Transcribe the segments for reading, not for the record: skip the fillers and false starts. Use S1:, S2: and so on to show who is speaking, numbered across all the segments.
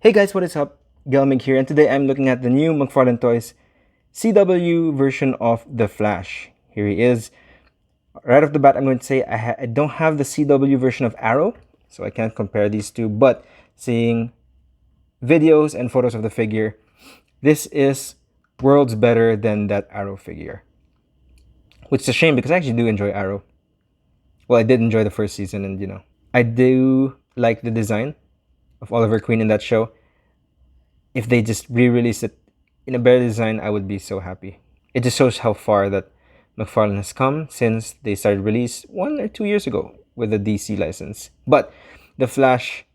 S1: Hey guys, what is up? Gelmig here, and today I'm looking at the new Mcfarlane Toys CW version of The Flash. Here he is. Right off the bat, I'm going to say I don't have the CW version of Arrow, so I can't compare these two, but seeing videos and photos of the figure, this is worlds better than that Arrow figure. Which is a shame because I actually do enjoy Arrow. Well, I did enjoy the first season, and I do like the design of Oliver Queen in that show. If they just re-release it in a better design, I would be so happy. It just shows how far that Mcfarlane has come since they started release 1 or 2 years ago with the DC license. But the Flash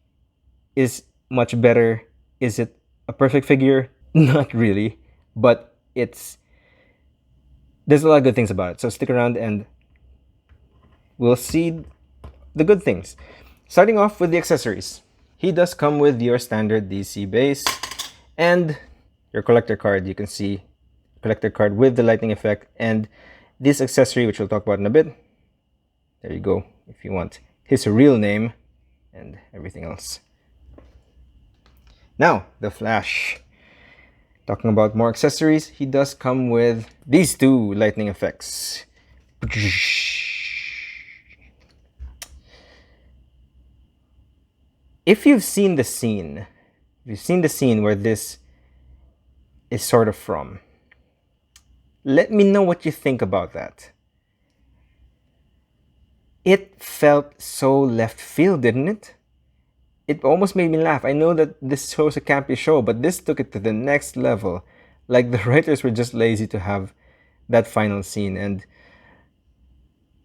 S1: is much better. Is it a perfect figure? Not really, but there's a lot of good things about it. So stick around and we'll see the good things. Starting off with the accessories. He does come with your standard DC base and your collector card. You can see collector card with the lightning effect and this accessory, which we'll talk about in a bit. There you go, if you want his real name and everything else. Now, the Flash. Talking about more accessories, he does come with these two lightning effects. If you've seen the scene, where this is sort of from, let me know what you think about that. It felt so left field, didn't it? It almost made me laugh. I know that this shows a campy show, but this took it to the next level. Like the writers were just lazy to have that final scene, and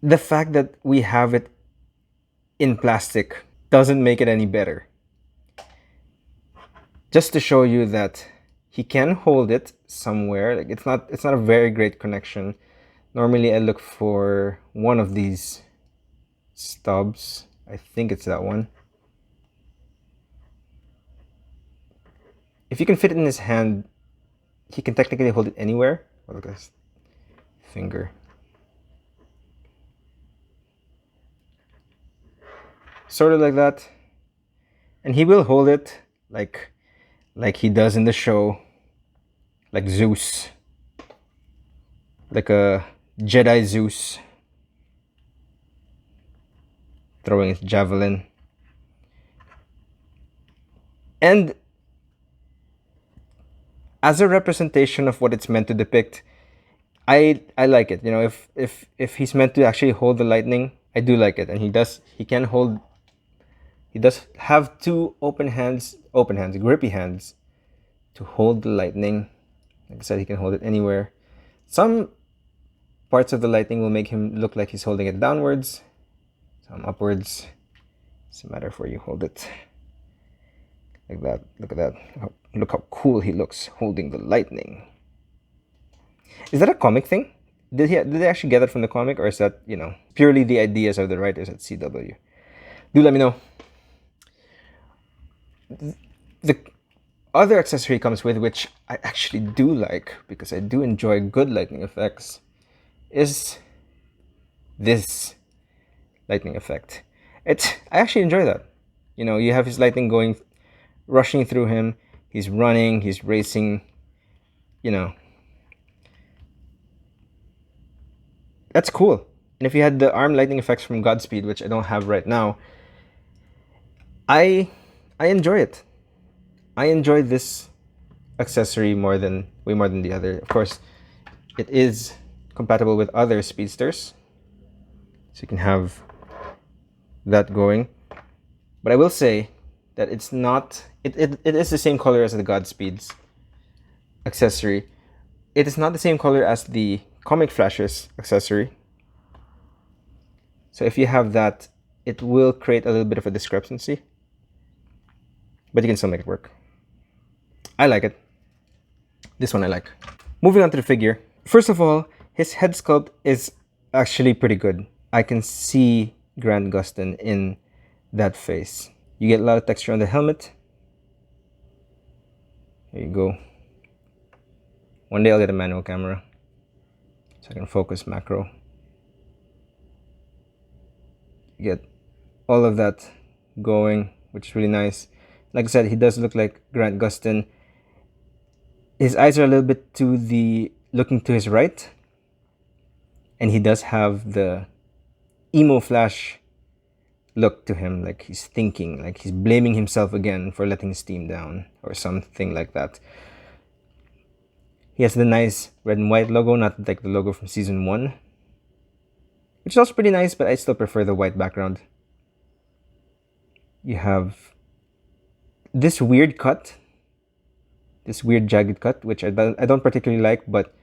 S1: the fact that we have it in plastic doesn't make it any better. Just to show you that he can hold it somewhere. Like it's not a very great connection. Normally I look for one of these stubs. I think it's that one. If you can fit it in his hand, he can technically hold it anywhere. Oh, look at this finger. Sort of like that. And he will hold it like he does in the show, like Zeus, like a Jedi Zeus throwing his javelin. And as a representation of what it's meant to depict, I like it. If he's meant to actually hold the lightning, I do like it. And he does have two open hands, grippy hands to hold the lightning. Like I said, he can hold it anywhere. Some parts of the lightning will make him look like he's holding it downwards, some upwards. It's a matter of where you hold it. Like that. Look at that. Look how cool he looks holding the lightning. Is that a comic thing? Did they actually get that from the comic, or is that, purely the ideas of the writers at CW? Do let me know. The other accessory he comes with, which I actually do like because I do enjoy good lightning effects, is this lightning effect. I actually enjoy that. You have his lightning rushing through him. He's running, he's racing, That's cool. And if you had the arm lightning effects from Godspeed, which I don't have right now, I enjoy it. I enjoy this accessory way more than the other. Of course, it is compatible with other speedsters, so you can have that going. But I will say that it's not. It is the same color as the Godspeed's accessory. It is not the same color as the Comic Flash's accessory. So if you have that, it will create a little bit of a discrepancy. But you can still make it work. I like it. This one I like. Moving on to the figure. First of all, his head sculpt is actually pretty good. I can see Grant Gustin in that face. You get a lot of texture on the helmet. There you go. One day I'll get a manual camera so I can focus macro. You get all of that going, which is really nice. like I said, he does look like Grant Gustin. His eyes are a little bit looking to his right, and he does have the emo Flash look to him, like he's thinking, like he's blaming himself again for letting his team down or something like that. He has the nice red and white logo, not like the logo from season 1, which is also pretty nice, but I still prefer the white background. You have this weird cut, this weird jagged cut, which I don't particularly like, but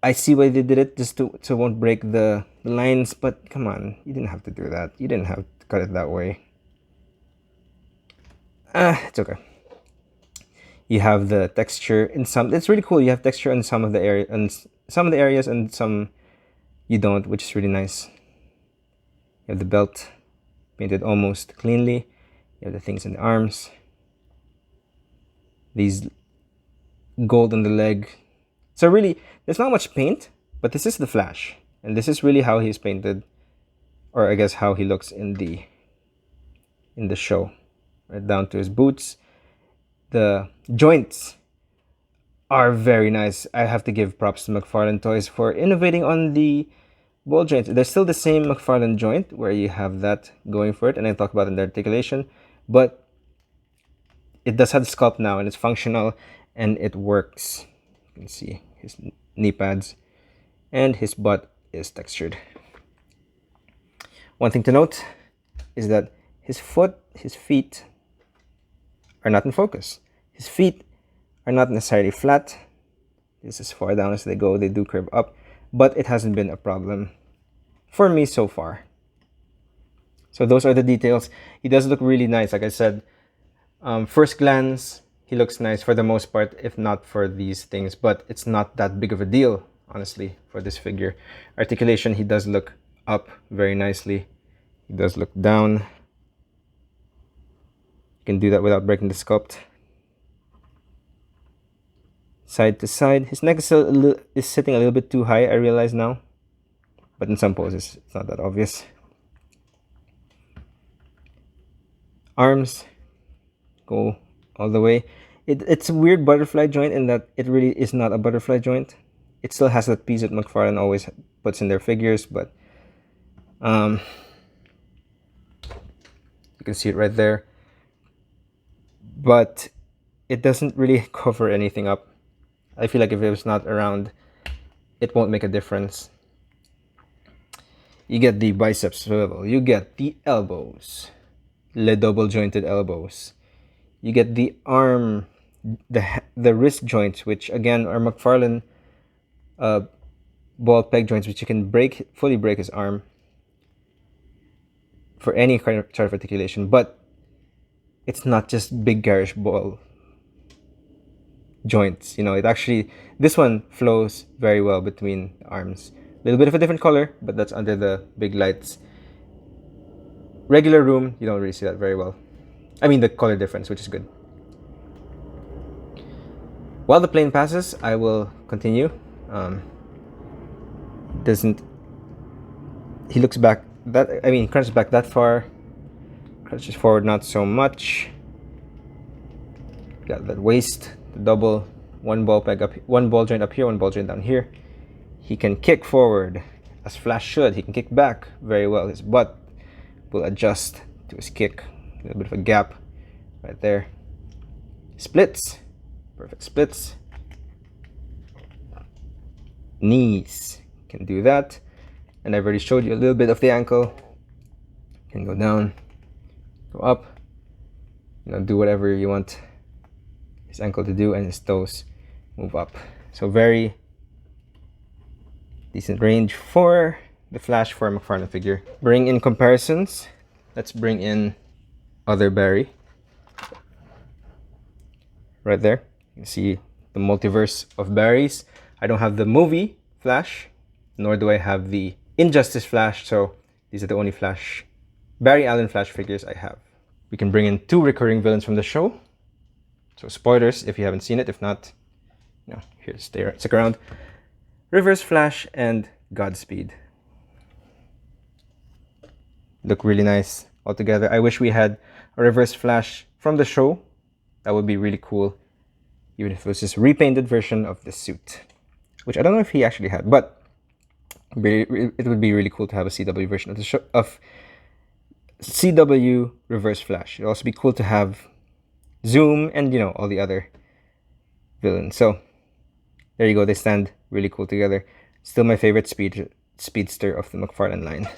S1: I see why they did it, just so it won't break the lines. But come on, you didn't have to do that. You didn't have to cut it that way. It's okay. You have the texture in some. It's really cool. You have texture in some of the area, and some of the areas, and some you don't, which is really nice. You have the belt painted almost cleanly. You have the things in the arms. These gold on the leg. So really, there's not much paint, but this is the Flash, and this is really how he's painted, or I guess how he looks in the show, right down to his boots. The joints are very nice. I have to give props to Mcfarlane Toys for innovating on the ball joints. They're still the same Mcfarlane joint where you have that going for it, and I talk about it in the articulation, but it does have the sculpt now, and it's functional, and it works. You can see his knee pads, and his butt is textured. One thing to note is that his feet are not in focus. His feet are not necessarily flat. This is as far down as they go. They do curve up, but it hasn't been a problem for me so far. So those are the details. He does look really nice. Like I said, first glance, he looks nice for the most part, if not for these things, but it's not that big of a deal, honestly, for this figure. Articulation, he does look up very nicely. He does look down. You can do that without breaking the sculpt. Side to side. His neck is sitting a little bit too high, I realize now. But in some poses, it's not that obvious. Arms go all the way. It's a weird butterfly joint in that it really is not a butterfly joint. It still has that piece that Mcfarlane always puts in their figures, but you can see it right there. But it doesn't really cover anything up. I feel like if it was not around, it won't make a difference. You get the biceps swivel. You get the elbows, the double jointed elbows. You get the arm, the wrist joints, which again are Mcfarlane ball peg joints, which you can fully break his arm for any kind of sort of articulation. But it's not just big garish ball joints. You know, it actually, this one flows very well between the arms. A little bit of a different color, but that's under the big lights. Regular room, you don't really see that very well. I mean, the color difference, which is good. While the plane passes, I will continue. He looks back crunches back that far. Crunches forward not so much. Got that waist, the double, one ball joint up here, one ball joint down here. He can kick forward, as Flash should. He can kick back very well. His butt will adjust to his kick. A little bit of a gap right there. Splits, perfect splits. Knees, can do that. And I've already showed you a little bit of the ankle. Can go down, go up, you know, do whatever you want his ankle to do, and his toes move up. So very decent range for the Flash for a Mcfarlane figure. Bring in comparisons. Let's bring in other Barry. Right there, you can see the multiverse of Barrys. I don't have the movie Flash, nor do I have the Injustice Flash, so these are the only Barry Allen Flash figures I have. We can bring in 2 recurring villains from the show. So spoilers if you haven't seen it. If not, you know, here, stick around. Reverse Flash and Godspeed. Look really nice all together. I wish we had a Reverse Flash from the show, that would be really cool. Even if it was just a repainted version of the suit, which I don't know if he actually had, but it would be really cool to have a CW version of the show, of CW Reverse Flash. It'd also be cool to have Zoom and, you know, all the other villains. So there you go. They stand really cool together. Still my favorite speedster of the Mcfarlane line.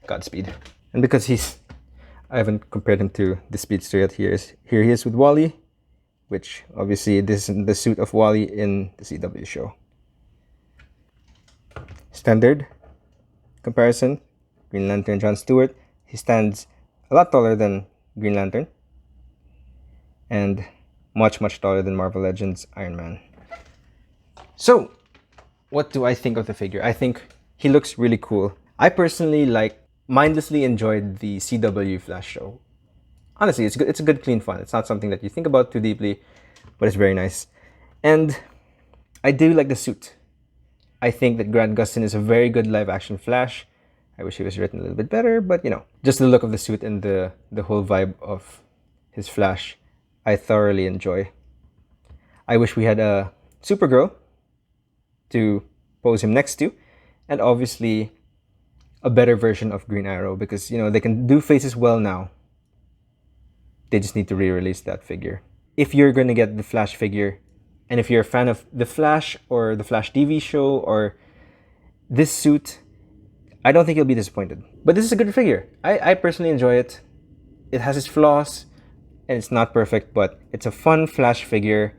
S1: Godspeed. And because I haven't compared him to the speedster yet. Here he is with Wally, which obviously this is the suit of Wally in the CW show. Standard comparison, Green Lantern John Stewart. He stands a lot taller than Green Lantern, and much taller than Marvel Legends Iron Man. So, what do I think of the figure? I think he looks really cool. I personally mindlessly enjoyed the CW Flash show. Honestly, it's good. It's a good, clean fun. It's not something that you think about too deeply, but it's very nice. And I do like the suit. I think that Grant Gustin is a very good live-action Flash. I wish he was written a little bit better, but you know, just the look of the suit and the whole vibe of his Flash, I thoroughly enjoy. I wish we had a Supergirl to pose him next to, and obviously a better version of Green Arrow, because, you know, they can do faces well now. They just need to re-release that figure. If you're going to get the Flash figure, and if you're a fan of the Flash or the Flash TV show or this suit, I don't think you'll be disappointed. But this is a good figure. I personally enjoy it. It has its flaws, and it's not perfect, but it's a fun Flash figure.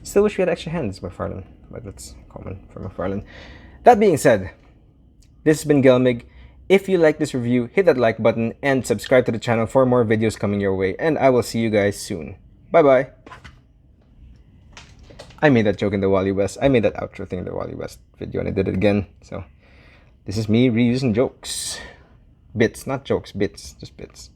S1: Still wish we had extra hands, Mcfarlane, but that's common for Mcfarlane. That being said, this has been Gelmig. If you like this review, hit that like button and subscribe to the channel for more videos coming your way, and I will see you guys soon. Bye-bye. I made that joke in the Wally West. I made that outro thing in the Wally West video, and I did it again. So this is me reusing jokes. Bits, not jokes, bits. Just bits.